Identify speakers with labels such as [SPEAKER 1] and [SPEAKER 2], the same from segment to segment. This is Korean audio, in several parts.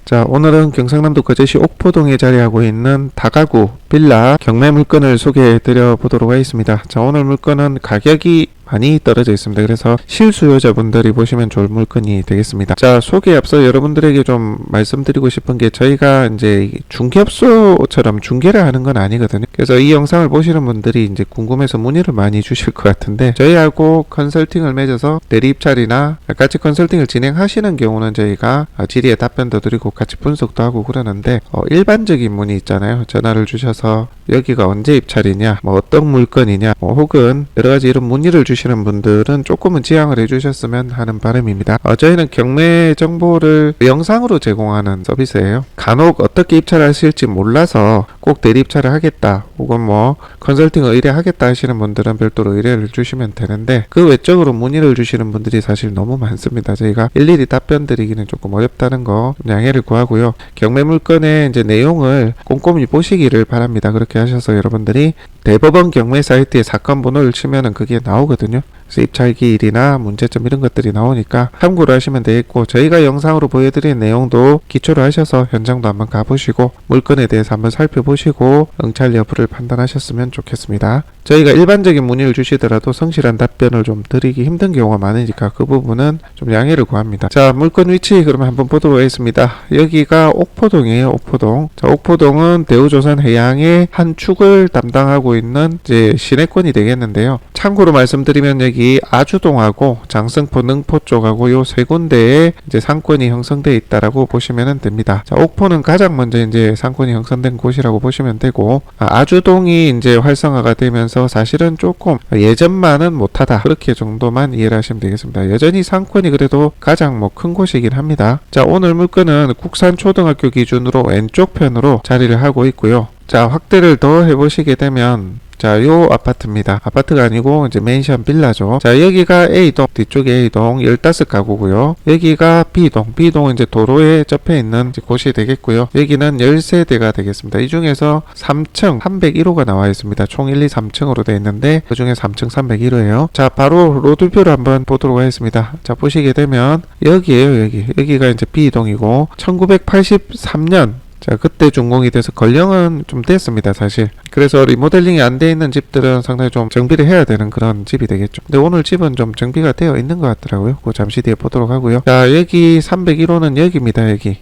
[SPEAKER 1] 자, 오늘은 경상남도 거제시 옥포동에 자리하고 있는 다가구 빌라 경매 물건을 소개해 드려 보도록 하겠습니다. 자, 오늘 물건은 가격이 많이 떨어져 있습니다. 그래서 실수요자분들이 보시면 좋을 물건이 되겠습니다. 자, 소개에 앞서 여러분들에게 좀 말씀드리고 싶은 게, 저희가 이제 중개업소처럼 중개를 하는 건 아니거든요. 그래서 이 영상을 보시는 분들이 이제 궁금해서 문의를 많이 주실 것 같은데, 저희하고 컨설팅을 맺어서 대리 입찰이나 같이 컨설팅을 진행하시는 경우는 저희가 질의에 답변도 드리고 같이 분석도 하고 그러는데, 일반적인 문의 있잖아요. 전화를 주셔서 여기가 언제 입찰이냐, 뭐 어떤 물건이냐, 혹은 여러 가지 이런 문의를 주시는 분들은 조금은 지양을 해주셨으면 하는 바람입니다. 저희는 경매 정보를 영상으로 제공하는 서비스예요. 간혹 어떻게 입찰하실지 몰라서 꼭 대리 입찰을 하겠다, 혹은 뭐 컨설팅을 의뢰하겠다 하시는 분들은 별도로 의뢰를 주시면 되는데, 그 외적으로 문의를 주시는 분들이 사실 너무 많습니다. 저희가 일일이 답변 드리기는 조금 어렵다는 거 양해를 구하고요. 경매 물건의 이제 내용을 꼼꼼히 보시기를 바랍니다. 그렇게 하셔서 여러분들이 대법원 경매 사이트에 사건 번호를 치면은 그게 나오거든요. 그래서 입찰기일이나 문제점 이런 것들이 나오니까 참고를 하시면 되겠고, 저희가 영상으로 보여드린 내용도 기초로 하셔서 현장도 한번 가보시고 물건에 대해서 한번 살펴보시고 응찰 여부를 판단하셨으면 좋겠습니다. 저희가 일반적인 문의를 주시더라도 성실한 답변을 좀 드리기 힘든 경우가 많으니까 그 부분은 좀 양해를 구합니다. 자, 물건 위치 그러면 한번 보도록 하겠습니다. 여기가 옥포동이에요. 옥포동. 자, 옥포동은 대우조선해양의 한 축을 담당하고 있는 이제 시내권이 되겠는데요. 참고로 말씀드리면 여기 아주동하고 장승포, 능포 쪽하고 요 세 군데에 이제 상권이 형성되어 있다라고 보시면 됩니다. 자, 옥포는 가장 먼저 이제 상권이 형성된 곳이라고 보시면 되고, 아주동이 이제 활성화가 되면서 사실은 조금 예전만은 못하다, 그렇게 정도만 이해를 하시면 되겠습니다. 여전히 상권이 그래도 가장 뭐 큰 곳이긴 합니다. 자, 오늘 물건은 국산초등학교 기준으로 왼쪽 편으로 자리를 하고 있고요. 자, 확대를 더 해보시게 되면, 자, 요 아파트입니다. 아파트가 아니고 이제 맨션 빌라죠. 자, 여기가 A동, 뒤쪽에 A동 15가구고요. 여기가 B동, B동은 이제 도로에 접해 있는 곳이 되겠고요. 여기는 10세대가 되겠습니다. 이 중에서 3층 301호가 나와 있습니다. 총 1, 2, 3층으로 되어 있는데 그 중에 3층 301호예요. 자, 바로 로드뷰를 한번 보도록 하겠습니다. 자, 보시게 되면 여기에요. 여기가 이제 B동이고 1983년, 자, 그때 준공이 돼서 건령은 좀 됐습니다, 사실. 그래서 리모델링이 안 돼 있는 집들은 상당히 좀 정비를 해야 되는 그런 집이 되겠죠. 근데 오늘 집은 좀 정비가 되어 있는 것 같더라고요. 그거 잠시 뒤에 보도록 하고요. 자, 여기 301호는 여기입니다. 여기.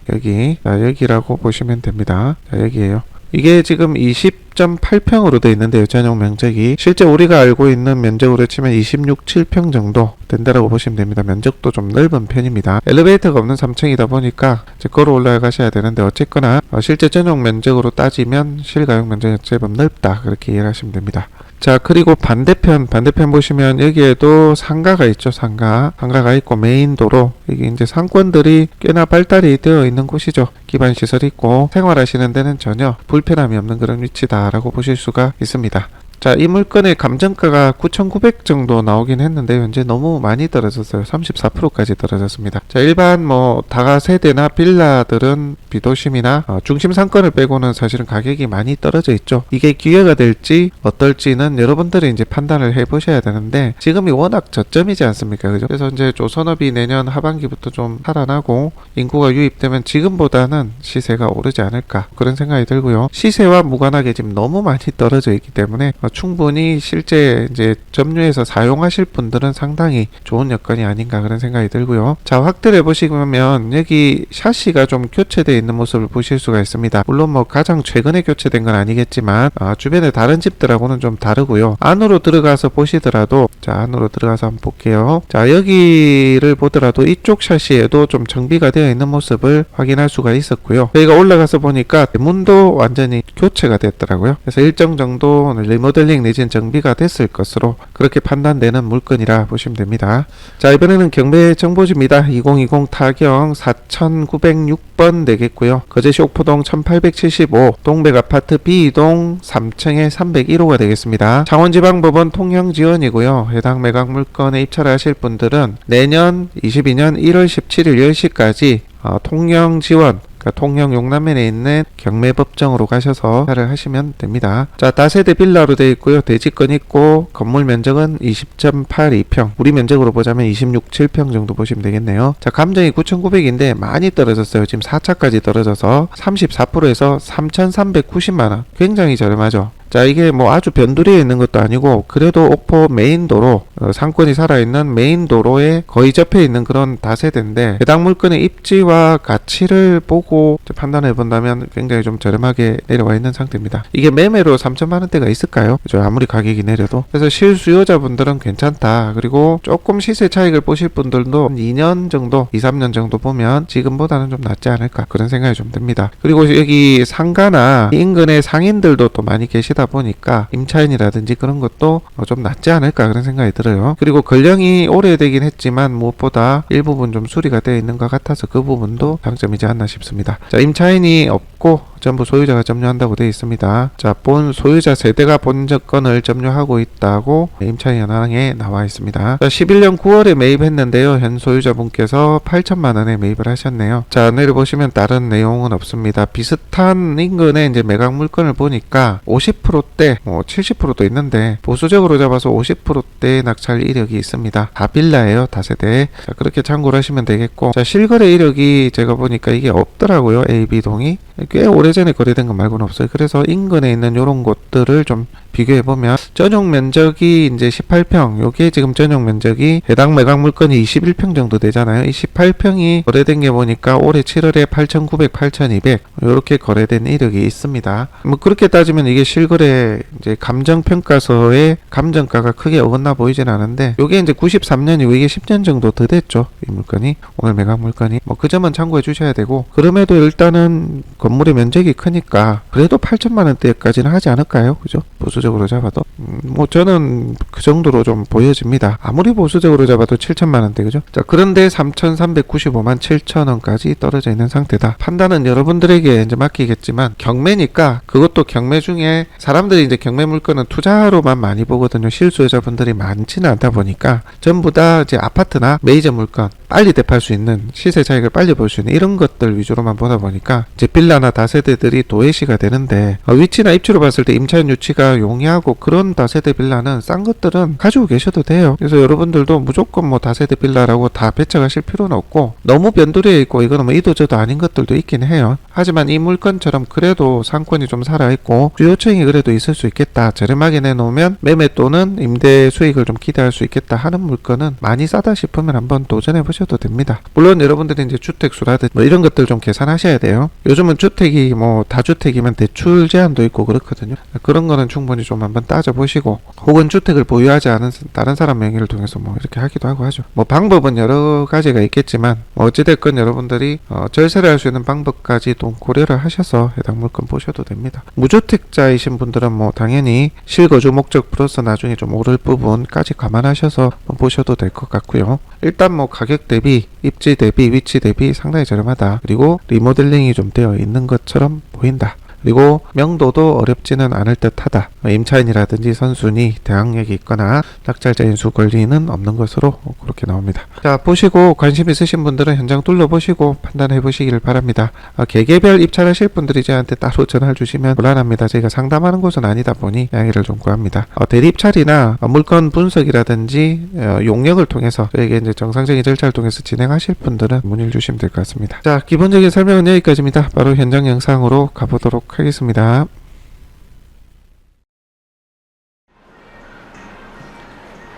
[SPEAKER 1] 자, 여기라고 보시면 됩니다. 자, 여기에요. 이게 지금 20.8평으로 되어 있는데요. 전용 면적이 실제 우리가 알고 있는 면적으로 치면 26.7평 정도 된다라고 보시면 됩니다. 면적도 좀 넓은 편입니다. 엘리베이터가 없는 3층이다 보니까 이제 걸어 올라가셔야 되는데, 어쨌거나 실제 전용 면적으로 따지면 실가용 면적이 제법 넓다, 그렇게 이해하시면 됩니다. 자, 그리고 반대편 보시면 여기에도 상가가 있죠. 상가가 있고 메인 도로, 이게 이제 상권들이 꽤나 발달이 되어 있는 곳이죠. 기반 시설이 있고 생활하시는 데는 전혀 불편함이 없는 그런 위치다라고 보실 수가 있습니다. 자, 이 물건의 감정가가 9,900 정도 나오긴 했는데 현재 너무 많이 떨어졌어요. 34%까지 떨어졌습니다. 자, 일반 뭐 다가세대나 빌라들은 비도심이나 중심 상권을 빼고는 사실은 가격이 많이 떨어져 있죠. 이게 기회가 될지 어떨지는 여러분들이 이제 판단을 해보셔야 되는데, 지금이 워낙 저점이지 않습니까? 그죠? 그래서 이제 조선업이 내년 하반기부터 좀 살아나고 인구가 유입되면 지금보다는 시세가 오르지 않을까, 그런 생각이 들고요. 시세와 무관하게 지금 너무 많이 떨어져 있기 때문에 충분히 실제 이제 점유해서 사용하실 분들은 상당히 좋은 여건이 아닌가, 그런 생각이 들고요. 자, 확대를 해보시면 여기 샤시가 좀 교체되어 있는 모습을 보실 수가 있습니다. 물론 뭐 가장 최근에 교체된 건 아니겠지만 주변의 다른 집들하고는 좀 다르고요. 안으로 들어가서 보시더라도, 자, 안으로 들어가서 한번 볼게요. 자, 여기를 보더라도 이쪽 샤시에도 좀 정비가 되어 있는 모습을 확인할 수가 있었고요. 저희가 올라가서 보니까 문도 완전히 교체가 됐더라고요. 그래서 일정 정도 리모델링 리모델링 내지는 정비가 됐을 것으로 그렇게 판단되는 물건이라 보시면 됩니다. 자, 이번에는 경매 정보지입니다. 2020 타경 4906번 되겠고요. 거제시 옥포동 1875 동백 아파트 B동 3층에 301호가 되겠습니다. 창원지방법원 통영지원이고요. 해당 매각 물건에 입찰을 하실 분들은 내년 22년 1월 17일 10시까지 통영지원, 통영 용남면에 있는 경매법정으로 가셔서 입찰을 하시면 됩니다. 자, 다세대 빌라로 되어 있고요. 대지권 있고 건물 면적은 20.82평, 우리 면적으로 보자면 26.7평 정도 보시면 되겠네요. 자, 감정이 9,900인데 많이 떨어졌어요. 지금 4차까지 떨어져서 34%에서 3,390만원, 굉장히 저렴하죠. 자, 이게 뭐 아주 변두리에 있는 것도 아니고 그래도 옥포 메인도로, 상권이 살아있는 메인도로에 거의 접해 있는 그런 다세대인데, 해당 물건의 입지와 가치를 보고 판단해 본다면 굉장히 좀 저렴하게 내려와 있는 상태입니다. 이게 매매로 3천만원대가 있을까요? 그죠? 아무리 가격이 내려도. 그래서 실수요자분들은 괜찮다. 그리고 조금 시세 차익을 보실 분들도 2년 정도, 2, 3년 정도 보면 지금보다는 좀 낫지 않을까, 그런 생각이 좀 듭니다. 그리고 여기 상가나 인근의 상인들도 또 많이 계시다 보니까 임차인이라든지 그런 것도 좀 낫지 않을까, 그런 생각이 들어요. 그리고 건령이 오래되긴 했지만 무엇보다 일부분 좀 수리가 되어 있는 것 같아서 그 부분도 장점이지 않나 싶습니다. 자, 임차인이 없고 전부 소유자가 점유한다고 되어 있습니다. 자, 본 소유자 세대가 본적건을 점유하고 있다고 임차인 현황에 나와 있습니다. 자, 11년 9월에 매입했는데요. 현 소유자분께서 8천만원에 매입을 하셨네요. 자, 내려보시면 다른 내용은 없습니다. 비슷한 인근의 이제 매각 물건을 보니까 50%대, 70%도 있는데 보수적으로 잡아서 50%대 낙찰 이력이 있습니다. 다 빌라예요, 다세대. 자, 그렇게 참고를 하시면 되겠고, 자, 실거래 이력이 제가 보니까 이게 없더라고요. A, B동이 꽤 오래전에 거래된 것 말고는 없어요. 그래서 인근에 있는 이런 곳들을 좀 비교해보면 전용 면적이 이제 18평, 요게 지금 전용 면적이 해당 매각 물건이 21평 정도 되잖아요. 이 18평이 거래된 게 보니까 올해 7월에 8,900, 8,200 요렇게 거래된 이력이 있습니다. 뭐 그렇게 따지면 이게 실거래 이제 감정평가서의 감정가가 크게 어긋나 보이진 않은데, 요게 이제 93년이고 이게 10년 정도 더 됐죠. 이 물건이, 오늘 매각 물건이. 뭐 그 점은 참고해 주셔야 되고, 그럼에도 일단은 건물의 면적이 크니까 그래도 8천만원대까지는 하지 않을까요? 그죠? 보수적으로 잡아도 뭐 저는 그 정도로 좀 보여집니다. 아무리 보수적으로 잡아도 7천만원대, 그죠? 자, 그런데 3,395만 7천원까지 떨어져 있는 상태다. 판단은 여러분들에게 이제 맡기겠지만, 경매니까 그것도 경매 중에 사람들이 이제 경매 물건은 투자로만 많이 보거든요. 실수요자분들이 많지는 않다 보니까 전부 다 이제 아파트나 메이저 물건 빨리 대파할 수 있는, 시세 차익을 빨리 볼 수 있는 이런 것들 위주로만 보다 보니까 이제 빌라나 다세대들이 도외시가 되는데, 위치나 입지로 봤을 때 임차인 유치가 용이하고 그런 다세대 빌라는 싼 것들은 가지고 계셔도 돼요. 그래서 여러분들도 무조건 뭐 다세대 빌라라고 다 배척하실 필요는 없고, 너무 변두리에 있고 이거는 뭐 이도저도 아닌 것들도 있긴 해요. 하지만 이 물건처럼 그래도 상권이 좀 살아있고 수요층이 그래도 있을 수 있겠다, 저렴하게 내놓으면 매매 또는 임대 수익을 좀 기대할 수 있겠다 하는 물건은 많이 싸다 싶으면 한번 도전해 보셔도 됩니다. 물론 여러분들이 이제 주택수라든지 뭐 이런 것들 좀 계산하셔야 돼요. 요즘은 주택이 뭐 다주택이면 대출 제한도 있고 그렇거든요. 그런 거는 충분히 좀 한번 따져보시고, 혹은 주택을 보유하지 않은 다른 사람 명의를 통해서 뭐 이렇게 하기도 하고 하죠. 뭐 방법은 여러 가지가 있겠지만, 뭐 어찌됐건 여러분들이 절세를 할 수 있는 방법까지 또 고려를 하셔서 해당 물건 보셔도 됩니다. 무주택자이신 분들은 뭐 당연히 실거주 목적 플러스 나중에 좀 오를 부분까지 감안하셔서 보셔도 될 것 같고요. 일단 뭐 가격 대비, 입지 대비, 위치 대비 상당히 저렴하다. 그리고 리모델링이 좀 되어 있는 것처럼 보인다. 그리고 명도도 어렵지는 않을 듯하다. 임차인이라든지 선순위, 대항력이 있거나 낙찰자 인수 권리는 없는 것으로 그렇게 나옵니다. 자, 보시고 관심 있으신 분들은 현장 둘러보시고 판단해 보시기를 바랍니다. 개개별 입찰하실 분들이 저한테 따로 전화를 주시면 곤란합니다. 저희가 상담하는 곳은 아니다 보니 양해를 좀 구합니다. 대리 입찰이나 물건 분석이라든지 용역을 통해서 저에게 이제 정상적인 절차를 통해서 진행하실 분들은 문의를 주시면 될 것 같습니다. 자, 기본적인 설명은 여기까지입니다. 바로 현장 영상으로 가보도록 하겠습니다.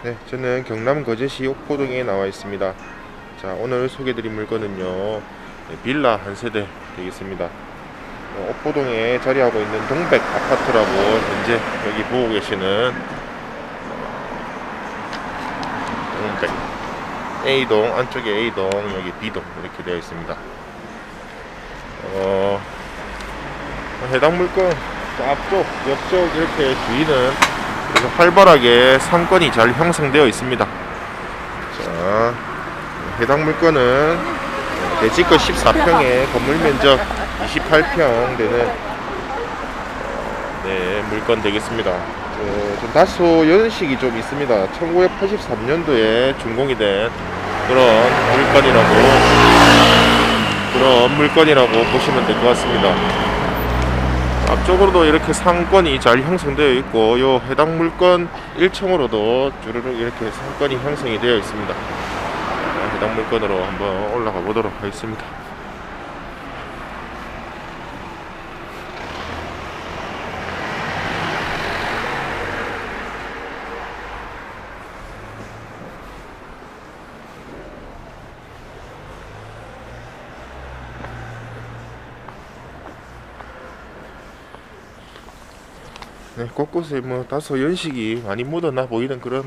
[SPEAKER 2] 네, 저는 경남 거제시 옥포동에 나와 있습니다. 자, 오늘 소개드릴 물건은요, 빌라 한 세대 되겠습니다. 옥포동에 자리하고 있는 동백 아파트라고 현재 여기 보고 계시는 동백 A동, 안쪽에 A동, 여기 B동 이렇게 되어 있습니다. 해당 물건 앞쪽, 옆쪽 이렇게 주위는 그래서 활발하게 상권이 잘 형성되어 있습니다. 자, 해당 물건은 대지껏 14평에 건물 면적 28평 되는 물건 되겠습니다. 좀 다소 연식이 좀 있습니다. 1983년도에 준공이 된 그런 물건이라고 보시면 될 것 같습니다. 앞쪽으로도 이렇게 상권이 잘 형성되어 있고, 요 해당 물건 1층으로도 주르륵 이렇게 상권이 형성이 되어 있습니다. 해당 물건으로 한번 올라가 보도록 하겠습니다. 네, 곳곳에 뭐 다소 연식이 많이 묻어나 보이는 그런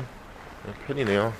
[SPEAKER 2] 편이네요.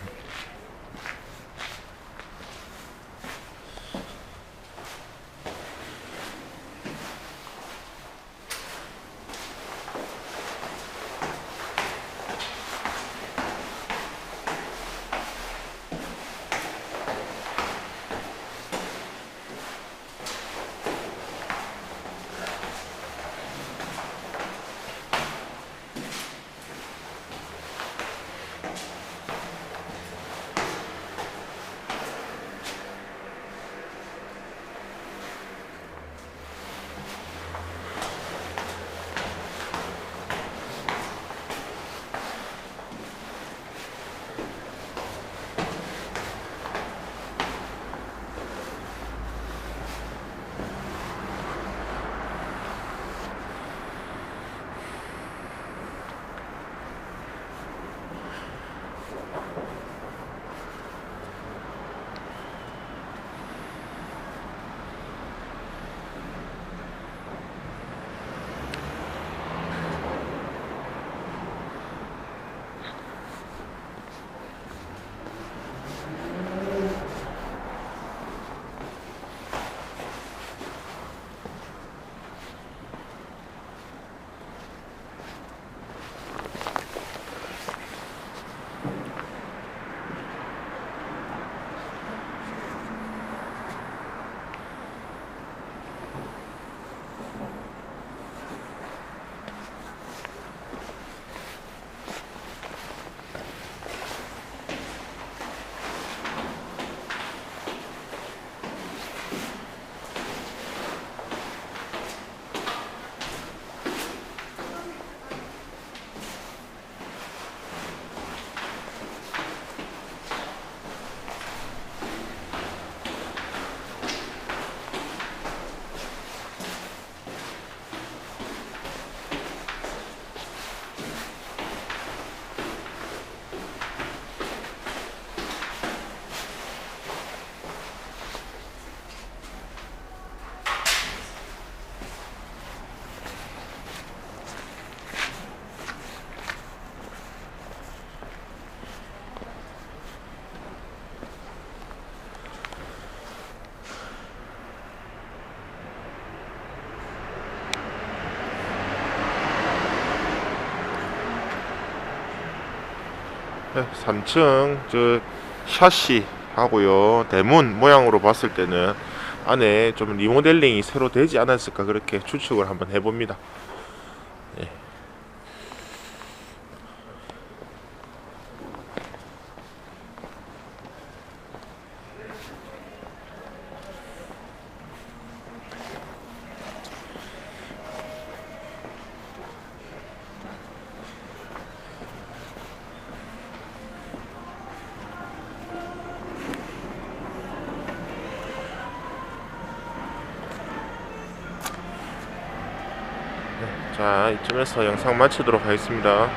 [SPEAKER 2] 네, 3층 저 샤시 하고요, 대문 모양으로 봤을 때는 안에 좀 리모델링이 새로 되지 않았을까, 그렇게 추측을 한번 해봅니다. 네. 자, 이쯤에서 영상 마치도록 하겠습니다.